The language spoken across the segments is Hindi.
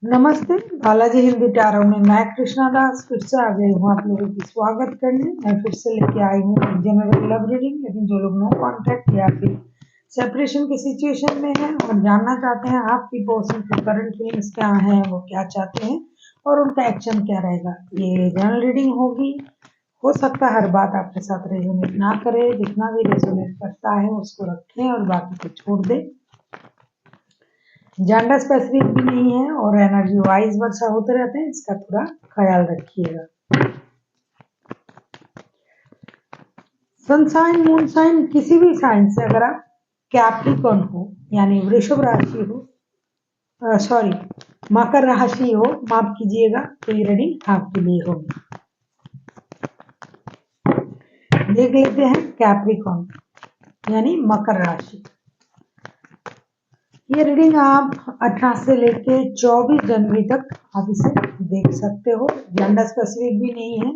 नमस्ते। बालाजी हिंदी टैरो में मैं कृष्णा दास फिर से आ गई हूँ आप लोगों की स्वागत करने। मैं फिर से लेके आई हूँ जनरल लव रीडिंग, लेकिन जो लोग नो कांटेक्ट या फिर सेपरेशन की सिचुएशन में है और जानना चाहते हैं आपकी पर्सन की करंट फीलिंग्स क्या है, वो क्या चाहते हैं और उनका एक्शन क्या रहेगा, ये जनरल रीडिंग होगी। हो सकता है हर बात आपके साथ रेजोनेट ना करे, जितना भी रेजोनेट करता है उसको रखें और बाकी को छोड़ दें। जेंडर स्पेसिफिक भी नहीं है और एनर्जी वाइज वर्षा होते रहते हैं, इसका थोड़ा ख्याल रखिएगा। सन साइन मून साइन किसी भी साइन से अगर आप कैप्रिकॉर्न हो यानी वृषभ राशि हो, सॉरी मकर राशि हो, माफ कीजिएगा, तो ये रीडिंग आपके लिए होगी। देख लेते हैं कैप्रिकॉर्न यानी मकर राशि। ये रीडिंग आप 18 से लेके 24 जनवरी तक आप इसे देख सकते हो। जेंडर स्पेसिफिक भी नहीं है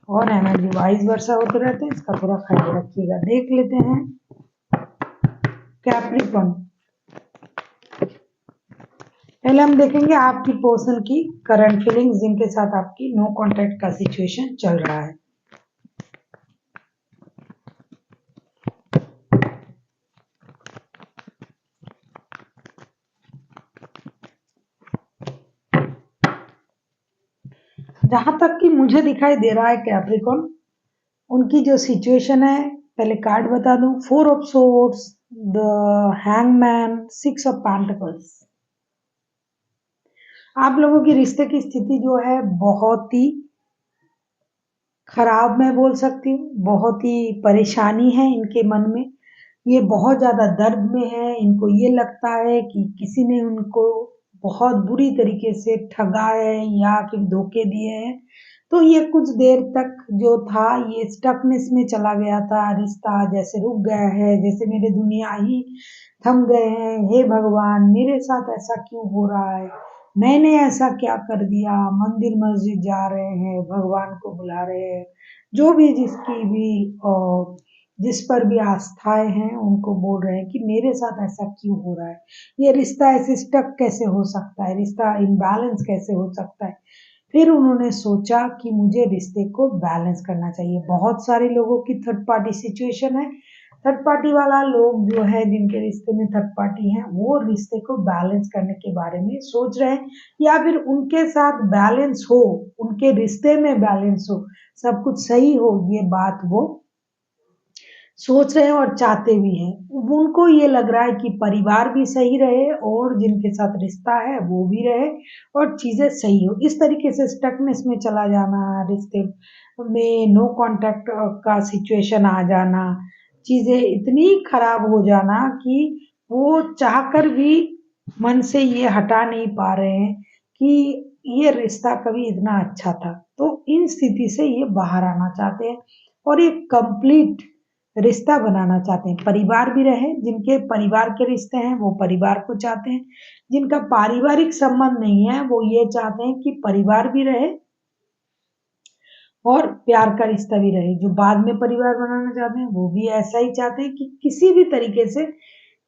और एनर्जी वाइज वर्षा होते रहते हैं, इसका थोड़ा ख्याल रखिएगा। देख लेते हैं कैप्रिकॉर्न। पहले हम देखेंगे आपकी पर्सन की करंट फीलिंग्स जिनके साथ आपकी नो कांटेक्ट का सिचुएशन चल रहा है। जहां तक कि मुझे दिखाई दे रहा है कैप्रिकॉर्न, उनकी जो सिचुएशन है, पहले कार्ड बता दूं। 4 of swords, the hangman, 6 of pentacles. आप लोगों की रिश्ते की स्थिति जो है बहुत ही खराब मैं बोल सकती हूँ, बहुत ही परेशानी है इनके मन में। ये बहुत ज्यादा दर्द में है। इनको ये लगता है कि किसी ने उनको बहुत बुरी तरीके से ठगा है या फिर धोखे दिए हैं। तो ये कुछ देर तक जो था ये स्टकनेस में चला गया था, रिश्ता जैसे रुक गया है, जैसे मेरे दुनिया ही थम गए हैं। हे भगवान, मेरे साथ ऐसा क्यों हो रहा है, मैंने ऐसा क्या कर दिया। मंदिर मस्जिद जा रहे हैं, भगवान को बुला रहे हैं, जो भी जिसकी भी जिस पर भी आस्थाएं हैं उनको बोल रहे हैं कि मेरे साथ ऐसा क्यों हो रहा है, ये रिश्ता ऐसे स्टक कैसे हो सकता है, रिश्ता इम्बैलेंस कैसे हो सकता है। फिर उन्होंने सोचा कि मुझे रिश्ते को बैलेंस करना चाहिए। बहुत सारे लोगों की थर्ड पार्टी सिचुएशन है। थर्ड पार्टी वाला लोग जो है जिनके रिश्ते में थर्ड पार्टी है, वो रिश्ते को बैलेंस करने के बारे में सोच रहे हैं या फिर उनके साथ बैलेंस हो, उनके रिश्ते में बैलेंस हो, सब कुछ सही हो, ये बात वो सोच रहे हैं और चाहते भी हैं। उनको ये लग रहा है कि परिवार भी सही रहे और जिनके साथ रिश्ता है वो भी रहे और चीजें सही हो। इस तरीके से स्टकनेस में चला जाना, रिश्ते में नो कांटेक्ट का सिचुएशन आ जाना, चीजें इतनी खराब हो जाना कि वो चाहकर भी मन से ये हटा नहीं पा रहे हैं कि ये रिश्ता कभी इतना अच्छा था। तो इन स्थिति से ये बाहर आना चाहते हैं और एक कंप्लीट रिश्ता बनाना चाहते हैं। परिवार भी रहे, जिनके परिवार के रिश्ते हैं वो परिवार को चाहते हैं, जिनका पारिवारिक संबंध नहीं है वो ये चाहते हैं कि परिवार भी रहे और प्यार का रिश्ता भी रहे। जो बाद में परिवार बनाना चाहते हैं वो भी ऐसा ही चाहते हैं कि किसी भी तरीके से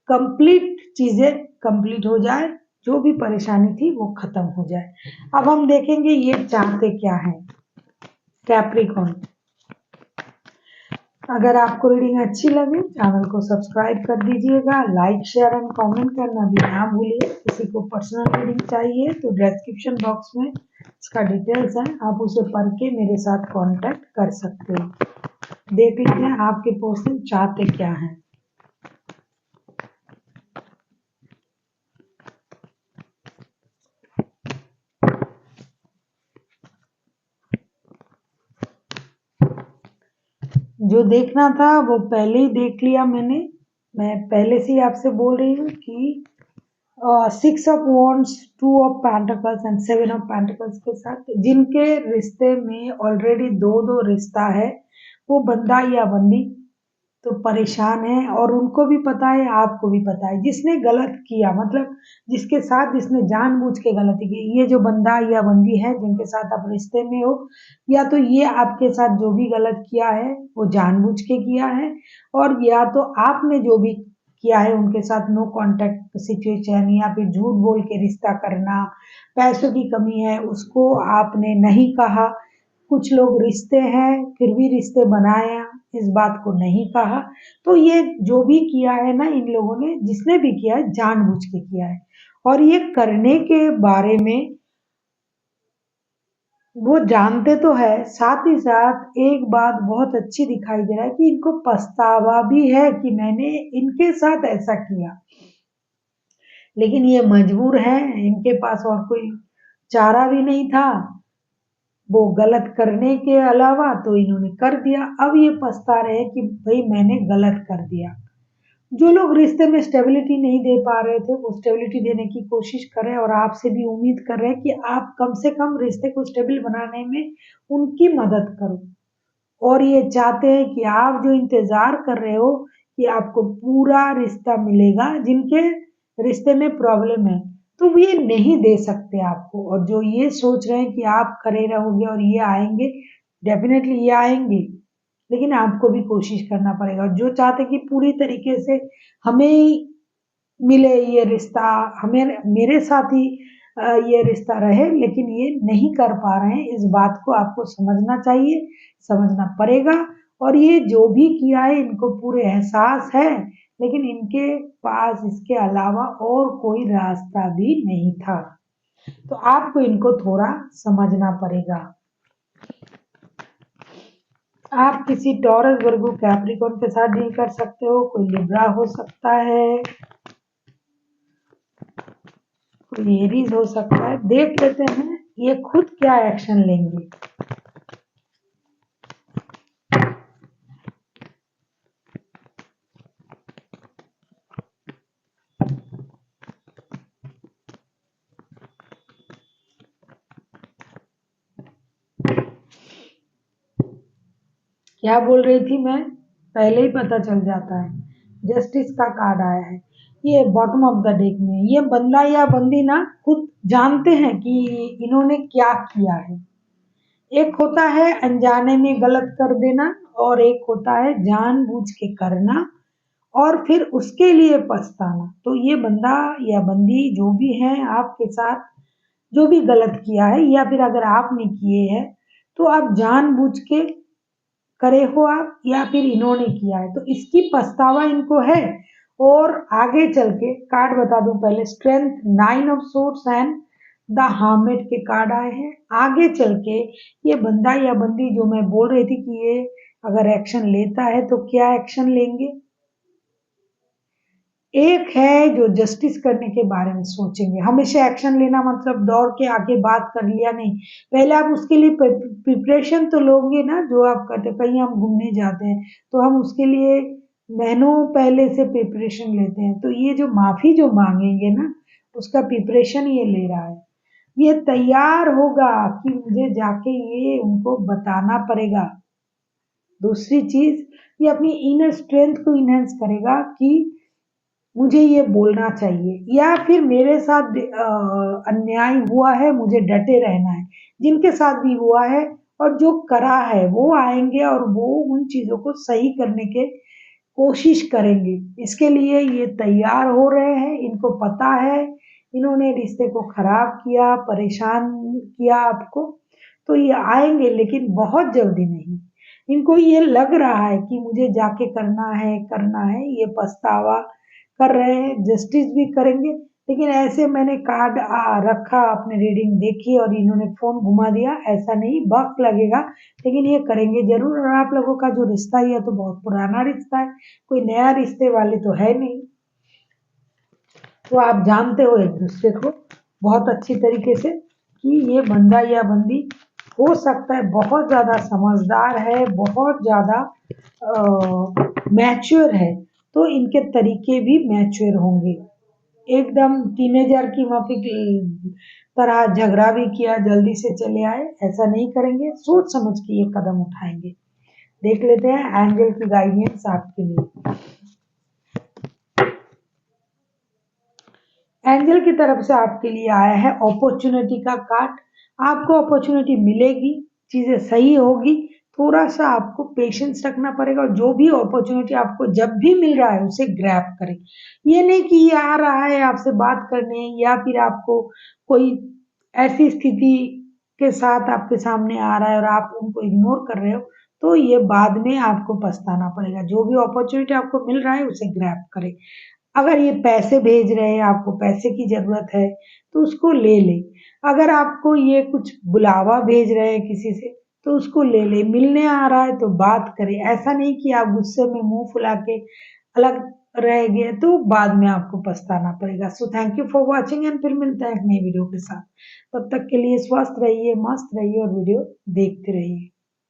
कंप्लीट चीजें कंप्लीट हो जाए, जो भी परेशानी थी वो खत्म हो जाए। अब हम देखेंगे ये चाहते क्या है कैप्रिकॉर्न। अगर आपको रीडिंग अच्छी लगे चैनल को सब्सक्राइब कर दीजिएगा, लाइक शेयर एंड कमेंट करना भी ना भूलिए। किसी को पर्सनल रीडिंग चाहिए तो डिस्क्रिप्शन बॉक्स में इसका डिटेल्स है, आप उसे पढ़ के मेरे साथ कांटेक्ट कर सकते हो। देख लीजिए हैं आपके पर्सन चाहते क्या है। जो देखना था वो पहले ही देख लिया मैंने। मैं पहले से ही आपसे बोल रही हूँ कि 6 of wands, 2 of pentacles and 7 of pentacles के साथ जिनके रिश्ते में ऑलरेडी दो दो रिश्ता है, वो बंदा या बंदी तो परेशान है और उनको भी पता है, आपको भी पता है। जिसने गलत किया मतलब जिसके साथ जिसने जानबूझ के गलती की, ये जो बंदा या बंदी है जिनके साथ आप रिश्ते में हो, या तो ये आपके साथ जो भी गलत किया है वो जानबूझ के किया है और या तो आपने जो भी किया है उनके साथ नो कांटेक्ट सिचुएशन या फिर झूठ बोल के रिश्ता करना, पैसों की कमी है उसको आपने नहीं कहा। कुछ लोग रिश्ते हैं फिर भी रिश्ते बनाया, इस बात को नहीं कहा। तो ये जो भी किया है ना इन लोगों ने, जिसने भी किया है जानबूझ के किया है। और ये करने के बारे में वो जानते तो है, साथ ही साथ एक बात बहुत अच्छी दिखाई दे रहा है कि इनको पछतावा भी है कि मैंने इनके साथ ऐसा किया। लेकिन ये मजबूर हैं, इनके पास और कोई चारा भी नहीं था। वो गलत करने के अलावा तो इन्होंने कर दिया। अब ये पछता रहे हैं कि भई मैंने गलत कर दिया। जो लोग रिश्ते में स्टेबिलिटी नहीं दे पा रहे थे, वो स्टेबिलिटी देने की कोशिश कर रहे हैं और आपसे भी उम्मीद कर रहे हैं कि आप कम से कम रिश्ते को स्टेबल बनाने में उनकी मदद करो। और ये चाहते हैं कि आप जो इंतज़ार कर रहे हो कि आपको पूरा रिश्ता मिलेगा, जिनके रिश्ते में प्रॉब्लम है, तो वो ये नहीं दे सकते आपको। और जो ये सोच रहे हैं कि आप खड़े रहोगे और ये आएँगे, डेफ़िनेटली ये आएँगे, लेकिन आपको भी कोशिश करना पड़ेगा। जो चाहते हैं कि पूरी तरीके से हमें ही मिले ये रिश्ता, हमें मेरे साथ ही ये रिश्ता रहे, लेकिन ये नहीं कर पा रहे हैं। इस बात को आपको समझना चाहिए, समझना पड़ेगा। और ये जो भी किया है इनको पूरे एहसास है, लेकिन इनके पास इसके अलावा और कोई रास्ता भी नहीं था। तो आपको इनको थोड़ा समझना पड़ेगा। आप किसी टॉरस, वर्गो, कैप्रिकॉर्न के साथ डील कर सकते हो, कोई लिब्रा हो सकता है, कोई एरीज हो सकता है। देख लेते हैं ये खुद क्या एक्शन लेंगे। क्या बोल रही थी मैं, पहले ही पता चल जाता है। जस्टिस का कार्ड आया है, ये बॉटम ऑफ द डेक में। ये बंदा या बंदी ना खुद जानते हैं कि इन्होंने क्या किया है। एक होता है अनजाने में गलत कर देना, और एक होता है जानबूझ के करना और फिर उसके लिए पछताना। तो ये बंदा या बंदी जो भी है आपके साथ जो भी गलत किया है, या फिर अगर आपने किए हैं तो आप जानबूझ के करे हो आप, या फिर इन्होंने किया है, तो इसकी पछतावा इनको है। और आगे चल के कार्ड बता दूं पहले, strength, 9 of swords and the hermit के कार्ड आए हैं। आगे चल के ये बंदा या बंदी जो मैं बोल रही थी कि ये अगर एक्शन लेता है तो क्या एक्शन लेंगे। एक है जो जस्टिस करने के बारे में सोचेंगे। हमेशा एक्शन लेना मतलब दौड़ के आके बात कर लिया नहीं, पहले आप उसके लिए प्रिपरेशन तो लोगे ना। जो आप करते, कहीं हम घूमने जाते हैं तो हम उसके लिए महीनों पहले से प्रिपरेशन लेते हैं। तो ये जो माफी जो मांगेंगे ना, उसका प्रिपरेशन ये ले रहा है। ये तैयार होगा कि मुझे जाके ये उनको बताना पड़ेगा। दूसरी चीज, ये अपनी इनर स्ट्रेंथ को इनहेंस करेगा कि मुझे ये बोलना चाहिए, या फिर मेरे साथ अन्याय हुआ है, मुझे डटे रहना है। जिनके साथ भी हुआ है और जो करा है वो आएंगे और वो उन चीजों को सही करने के कोशिश करेंगे। इसके लिए ये तैयार हो रहे हैं, इनको पता है इन्होंने रिश्ते को खराब किया, परेशान किया आपको। तो ये आएंगे, लेकिन बहुत जल्दी नहीं। इनको ये लग रहा है कि मुझे जाके करना है, ये पछतावा कर रहे हैं, जस्टिस भी करेंगे। लेकिन ऐसे मैंने कार्ड रखा, आपने रीडिंग देखी और इन्होंने फोन घुमा दिया, ऐसा नहीं, वक्त लगेगा लेकिन ये करेंगे जरूर। और आप लोगों का जो रिश्ता है तो बहुत पुराना रिश्ता है, कोई नया रिश्ते वाले तो है नहीं। तो आप जानते हो एक दूसरे को बहुत अच्छी तरीके से कि ये बंदा या बंदी हो सकता है बहुत ज्यादा समझदार है, बहुत ज्यादा मैच्योर है। तो इनके तरीके भी मैच्योर होंगे। एकदम टीनेजर की माफी तरह झगड़ा भी किया, जल्दी से चले आए, ऐसा नहीं करेंगे, सोच समझ के ये कदम उठाएंगे। देख लेते हैं एंजल की गाइडेंस आपके लिए। एंजल की तरफ से आपके लिए आया है अपॉर्चुनिटी का कार्ड। आपको अपॉर्चुनिटी मिलेगी, चीजें सही होगी, थोड़ा-सा आपको पेशेंस रखना पड़ेगा और जो भी अपॉर्च्युनिटी आपको जब भी मिल रहा है उसे ग्रैब करें। ये नहीं कि ये आ रहा है आपसे बात करने या फिर आपको कोई ऐसी स्थिति के साथ आपके सामने आ रहा है और आप उनको इग्नोर कर रहे हो, तो ये बाद में आपको पछताना पड़ेगा। जो भी अपॉर्च्युनिटी आपको मिल रहा है उसे ग्रैब करें। अगर ये पैसे भेज रहे हैं, आपको पैसे की ज़रूरत है, तो उसको ले लें। अगर आपको ये कुछ बुलावा भेज रहे हैं किसी से, तो उसको ले लें। मिलने आ रहा है तो बात करें। ऐसा नहीं कि आप गुस्से में मुँह फुला के अलग रह गए, तो बाद में आपको पछताना पड़ेगा। So thank you for watching and फिर मिलते हैं एक नई वीडियो के साथ। तब तक के लिए स्वस्थ रहिए, मस्त रहिए और वीडियो देखते रहिए।